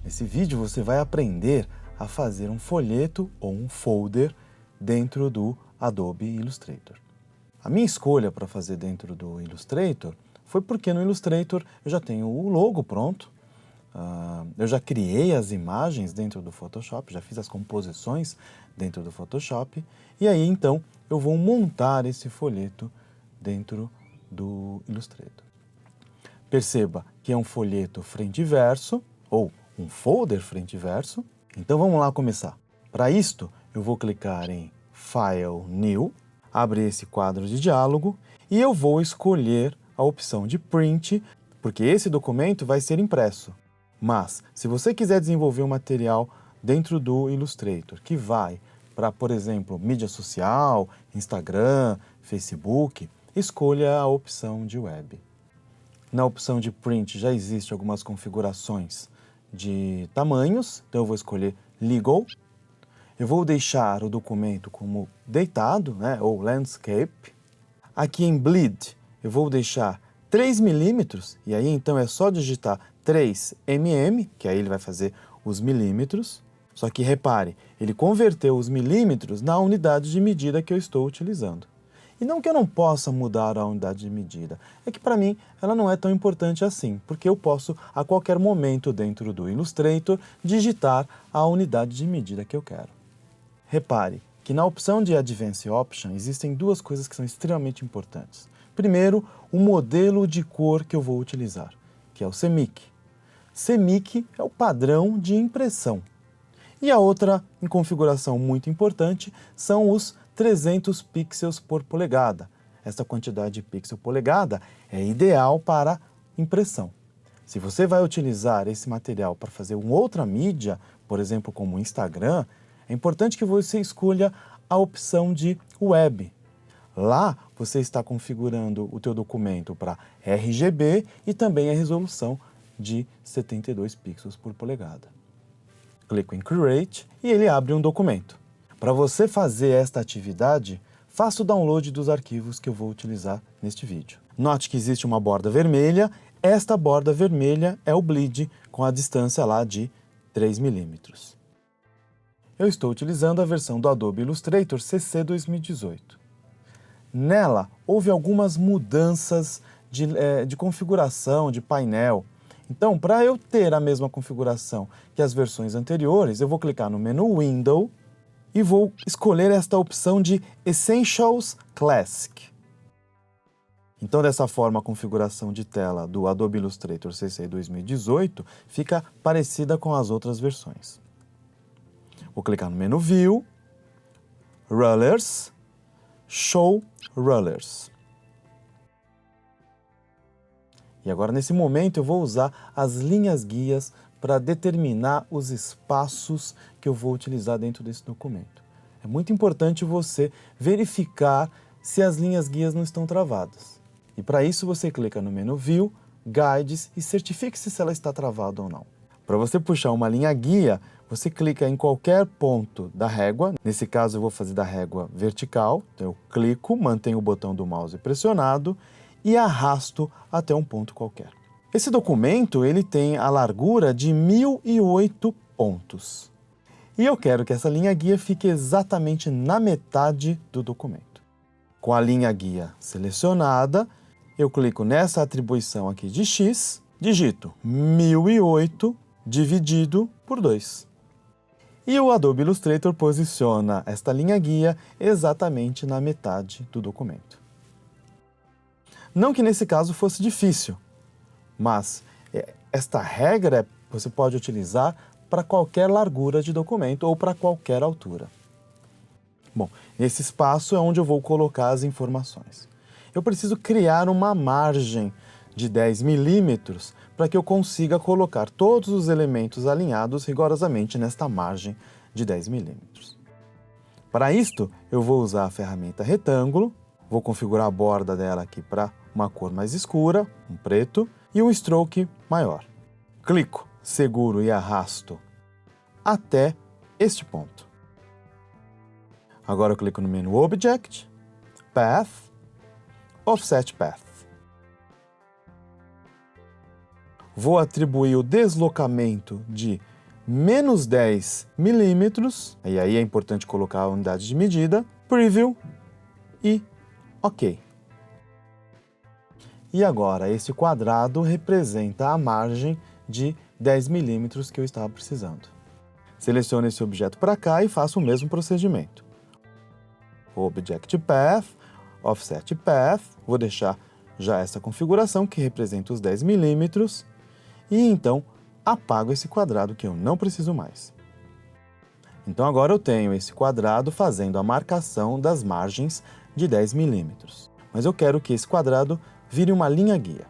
Nesse vídeo você vai aprender a fazer um folheto ou um folder dentro do Adobe Illustrator. A minha escolha para fazer dentro do Illustrator foi porque no Illustrator eu já tenho o logo pronto, eu já criei as imagens dentro do Photoshop, já fiz as composições dentro do Photoshop, e aí então eu vou montar esse folheto dentro do Illustrator. Perceba que é um folheto frente e verso, ou um folder frente e verso. Então vamos lá começar. Para isto, eu vou clicar em File, New, abrir esse quadro de diálogo e eu vou escolher a opção de Print, porque esse documento vai ser impresso. Mas, se você quiser desenvolver um material dentro do Illustrator, que vai para, por exemplo, mídia social, Instagram, Facebook, escolha a opção de Web. Na opção de Print já existem algumas configurações de tamanhos, então eu vou escolher Legal. Eu vou deixar o documento como deitado, ou Landscape. Aqui em Bleed eu vou deixar 3 milímetros, e aí então é só digitar 3 mm, que aí ele vai fazer os milímetros. Só que repare, ele converteu os milímetros na unidade de medida que eu estou utilizando. E não que eu não possa mudar a unidade de medida, é que para mim ela não é tão importante assim, porque eu posso a qualquer momento dentro do Illustrator digitar a unidade de medida que eu quero. Repare que na opção de Advanced Option existem duas coisas que são extremamente importantes. Primeiro, o modelo de cor que eu vou utilizar, que é o CMYK. CMYK é o padrão de impressão. E a outra em configuração muito importante são os 300 pixels por polegada. Essa quantidade de pixel polegada é ideal para impressão. Se você vai utilizar esse material para fazer uma outra mídia, por exemplo, como o Instagram, é importante que você escolha a opção de Web. Lá você está configurando o teu documento para RGB e também a resolução de 72 pixels por polegada. Clico em Create e ele abre um documento. Para você fazer esta atividade, faça o download dos arquivos que eu vou utilizar neste vídeo. Note que existe uma borda vermelha. Esta borda vermelha é o bleed com a distância lá de 3 milímetros. Eu estou utilizando a versão do Adobe Illustrator CC 2018. Nela, houve algumas mudanças de configuração, de painel. Então, para eu ter a mesma configuração que as versões anteriores, eu vou clicar no menu Window e vou escolher esta opção de Essentials Classic. Então, dessa forma, a configuração de tela do Adobe Illustrator CC 2018 fica parecida com as outras versões. Vou clicar no menu View, Rulers, Show Rulers. E agora, nesse momento, eu vou usar as linhas guias para determinar os espaços que eu vou utilizar dentro desse documento. É muito importante você verificar se as linhas guias não estão travadas. E para isso você clica no menu View, Guides e certifique-se se ela está travada ou não. Para você puxar uma linha guia, você clica em qualquer ponto da régua. Nesse caso eu vou fazer da régua vertical. Então eu clico, mantenho o botão do mouse pressionado e arrasto até um ponto qualquer. Esse documento ele tem a largura de 1008 pontos. E eu quero que essa linha guia fique exatamente na metade do documento. Com a linha guia selecionada, eu clico nessa atribuição aqui de X, digito 1008 dividido por 2. E o Adobe Illustrator posiciona esta linha guia exatamente na metade do documento. Não que nesse caso fosse difícil, mas esta regra você pode utilizar para qualquer largura de documento ou para qualquer altura. Bom, nesse espaço é onde eu vou colocar as informações. Eu preciso criar uma margem de 10 milímetros para que eu consiga colocar todos os elementos alinhados rigorosamente nesta margem de 10 milímetros. Para isto, eu vou usar a ferramenta retângulo, vou configurar a borda dela aqui para uma cor mais escura, um preto, e um stroke maior. Clico, seguro e arrasto até este ponto. Agora eu clico no menu Object, Path, Offset Path. Vou atribuir o deslocamento de menos 10 milímetros, e aí é importante colocar a unidade de medida, preview e OK. E agora, esse quadrado representa a margem de 10 milímetros que eu estava precisando. Seleciono esse objeto para cá e faço o mesmo procedimento. Object Path, Offset Path, vou deixar já essa configuração que representa os 10 milímetros e então apago esse quadrado que eu não preciso mais. Então agora eu tenho esse quadrado fazendo a marcação das margens de 10 milímetros. Mas eu quero que esse quadrado vire uma linha guia.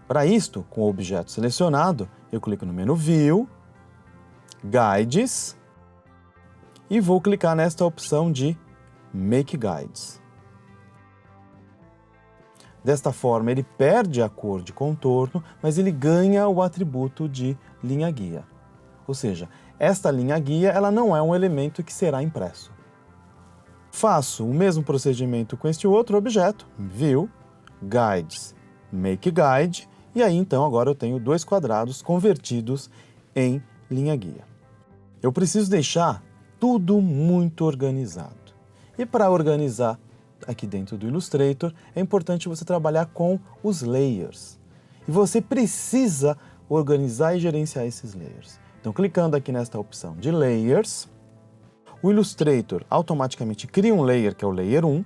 Para isto, com o objeto selecionado, eu clico no menu View, Guides e vou clicar nesta opção de Make Guides. Desta forma, ele perde a cor de contorno, mas ele ganha o atributo de linha guia. Ou seja, esta linha guia ela não é um elemento que será impresso. Faço o mesmo procedimento com este outro objeto, View, Guides, Make Guide, e aí então agora eu tenho dois quadrados convertidos em linha guia. Eu preciso deixar tudo muito organizado. E para organizar aqui dentro do Illustrator, é importante você trabalhar com os layers. E você precisa organizar e gerenciar esses layers. Então, clicando aqui nesta opção de Layers, o Illustrator automaticamente cria um layer, que é o Layer 1.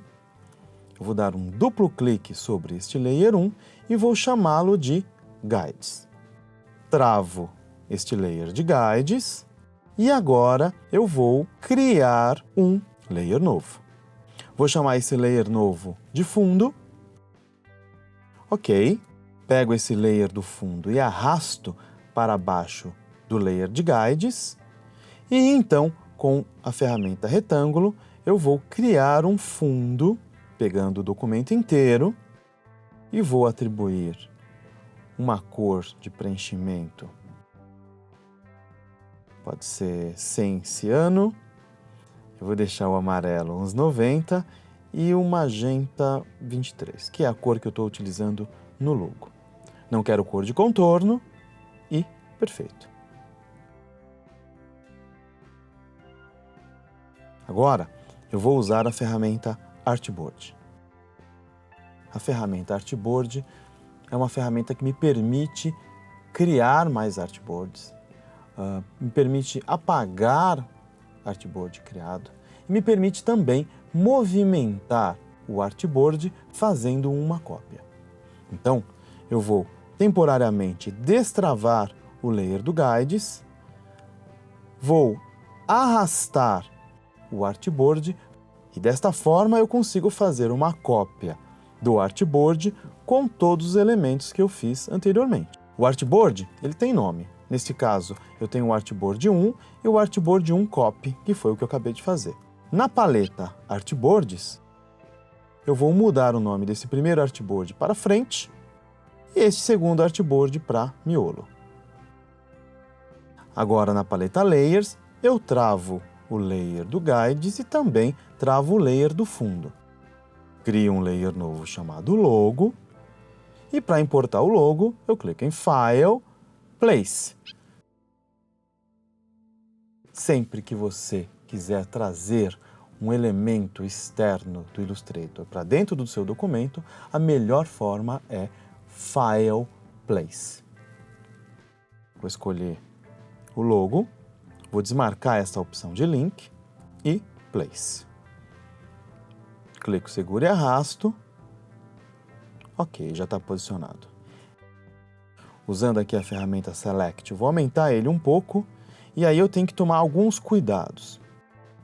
Eu vou dar um duplo clique sobre este Layer 1 e vou chamá-lo de Guides. Travo este layer de Guides e agora eu vou criar um layer novo. Vou chamar esse layer novo de fundo. Ok. Pego esse layer do fundo e arrasto para baixo do layer de Guides. E então, com a ferramenta retângulo, eu vou criar um fundo, pegando o documento inteiro, e vou atribuir uma cor de preenchimento. Pode ser sem ciano. Eu vou deixar o amarelo uns 90 e o magenta 23, que é a cor que eu estou utilizando no logo. Não quero cor de contorno e perfeito. Agora, eu vou usar a ferramenta Artboard. A ferramenta Artboard é uma ferramenta que me permite criar mais artboards, me permite apagar artboard criado e me permite também movimentar o artboard fazendo uma cópia. Então, eu vou temporariamente destravar o layer do Guides, vou arrastar o artboard e desta forma eu consigo fazer uma cópia do artboard com todos os elementos que eu fiz anteriormente. O artboard, ele tem nome. Neste caso, eu tenho o Artboard 1 e o Artboard 1 Copy, que foi o que eu acabei de fazer. Na paleta Artboards, eu vou mudar o nome desse primeiro artboard para frente e este segundo artboard para miolo. Agora, na paleta Layers, eu travo o layer do Guides e também travo o layer do fundo. Crio um layer novo chamado Logo e para importar o logo, eu clico em File, Place. Sempre que você quiser trazer um elemento externo do Illustrator para dentro do seu documento, a melhor forma é File, Place. Vou escolher o logo, vou desmarcar essa opção de link e Place. Clico, seguro e arrasto. Ok, já está posicionado. Usando aqui a ferramenta Select, vou aumentar ele um pouco e aí eu tenho que tomar alguns cuidados.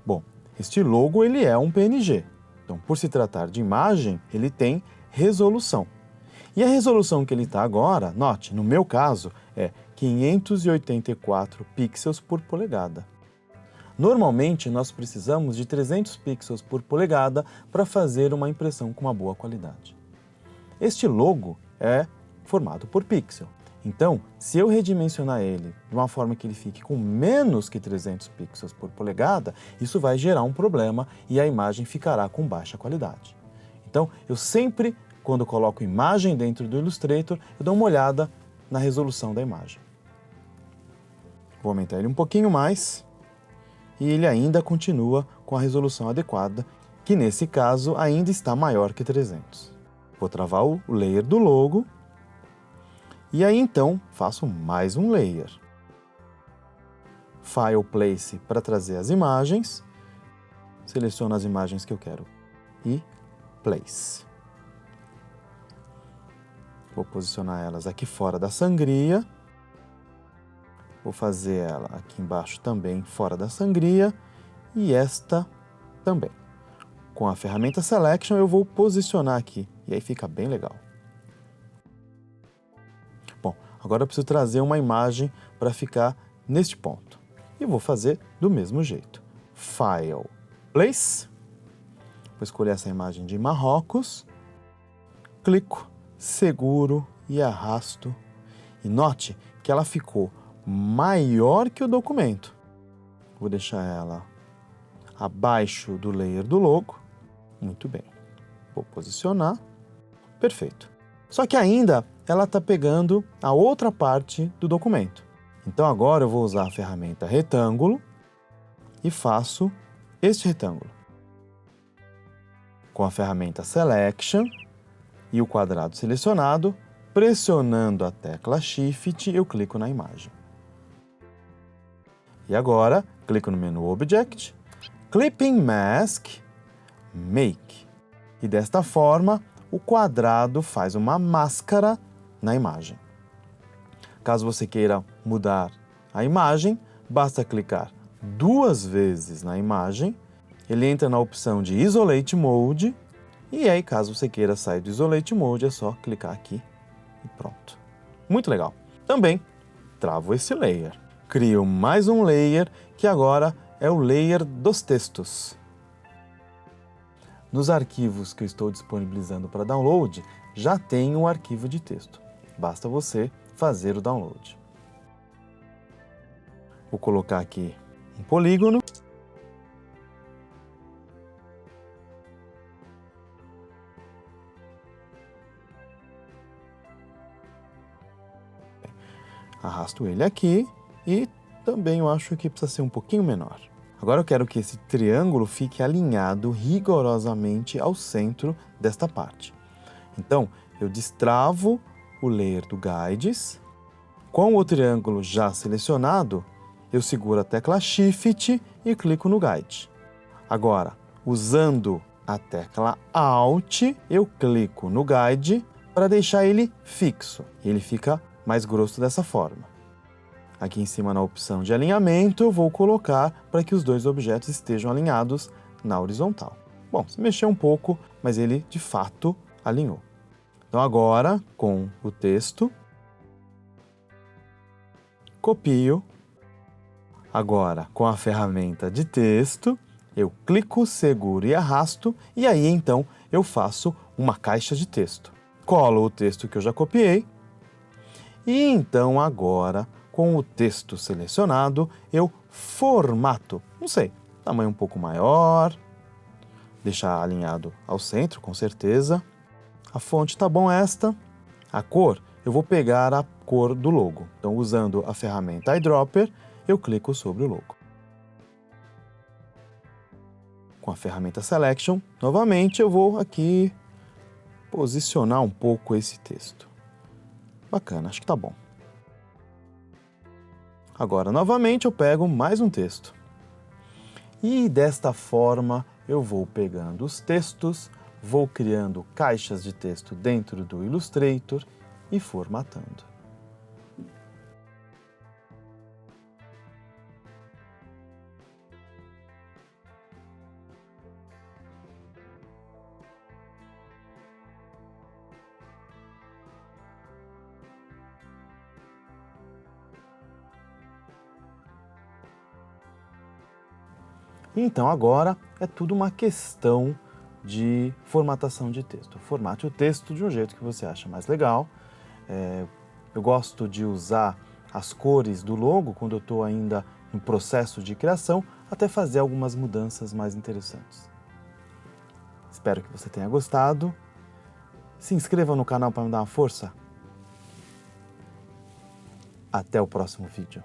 Bom, este logo ele é um PNG, então por se tratar de imagem, ele tem resolução. E a resolução que ele está agora, note, no meu caso, é 584 pixels por polegada. Normalmente, nós precisamos de 300 pixels por polegada para fazer uma impressão com uma boa qualidade. Este logo é formado por pixel. Então, se eu redimensionar ele de uma forma que ele fique com menos que 300 pixels por polegada, isso vai gerar um problema e a imagem ficará com baixa qualidade. Então, eu sempre, quando coloco imagem dentro do Illustrator, eu dou uma olhada na resolução da imagem. Vou aumentar ele um pouquinho mais e ele ainda continua com a resolução adequada, que nesse caso ainda está maior que 300. Vou travar o layer do logo e aí então faço mais um layer. File Place para trazer as imagens, seleciono as imagens que eu quero e Place. Vou posicionar elas aqui fora da sangria. Vou fazer ela aqui embaixo também fora da sangria e esta também. Com a ferramenta Selection eu vou posicionar aqui e aí fica bem legal. Bom, agora eu preciso trazer uma imagem para ficar neste ponto. E vou fazer do mesmo jeito. File, Place. Vou escolher essa imagem de Marrocos. Clico, seguro e arrasto. E note que ela ficou maior que o documento. Vou deixar ela abaixo do layer do logo. Muito bem. Vou posicionar. Perfeito. Só que ainda ela está pegando a outra parte do documento. Então agora eu vou usar a ferramenta retângulo e faço este retângulo. Com a ferramenta Selection e o quadrado selecionado, pressionando a tecla Shift, eu clico na imagem. E agora, clico no menu Object, Clipping Mask, Make. E desta forma, o quadrado faz uma máscara na imagem. Caso você queira mudar a imagem, basta clicar 2 vezes na imagem, ele entra na opção de Isolate Mode, e aí caso você queira sair do Isolate Mode, é só clicar aqui e pronto. Muito legal. Também travo esse layer. Crio mais um layer, que agora é o layer dos textos. Nos arquivos que eu estou disponibilizando para download, já tem o arquivo de texto. Basta você fazer o download. Vou colocar aqui um polígono. Arrasto ele aqui e também eu acho que precisa ser um pouquinho menor. Agora eu quero que esse triângulo fique alinhado rigorosamente ao centro desta parte. Então, eu destravo o layer do Guides. Com o triângulo já selecionado, eu seguro a tecla Shift e clico no Guide. Agora, usando a tecla Alt, eu clico no Guide para deixar ele fixo. Ele fica mais grosso dessa forma. Aqui em cima na opção de alinhamento, eu vou colocar para que os dois objetos estejam alinhados na horizontal. Bom, se mexeu um pouco, mas ele de fato alinhou. Então agora, com o texto, copio. Agora, com a ferramenta de texto, eu clico, seguro e arrasto, e aí então eu faço uma caixa de texto. Colo o texto que eu já copiei, e então agora, com o texto selecionado, eu formato, não sei, tamanho um pouco maior, deixar alinhado ao centro, com certeza. A fonte tá bom esta. A cor, eu vou pegar a cor do logo. Então, usando a ferramenta Eyedropper, eu clico sobre o logo. Com a ferramenta Selection, novamente eu vou aqui posicionar um pouco esse texto. Bacana, acho que tá bom. Agora, novamente, eu pego mais um texto. E desta forma, eu vou pegando os textos, vou criando caixas de texto dentro do Illustrator e formatando. Então agora é tudo uma questão de formatação de texto. Formate o texto de um jeito que você acha mais legal. Eu gosto de usar as cores do logo quando eu estou ainda no processo de criação, até fazer algumas mudanças mais interessantes. Espero que você tenha gostado. Se inscreva no canal para me dar uma força. Até o próximo vídeo.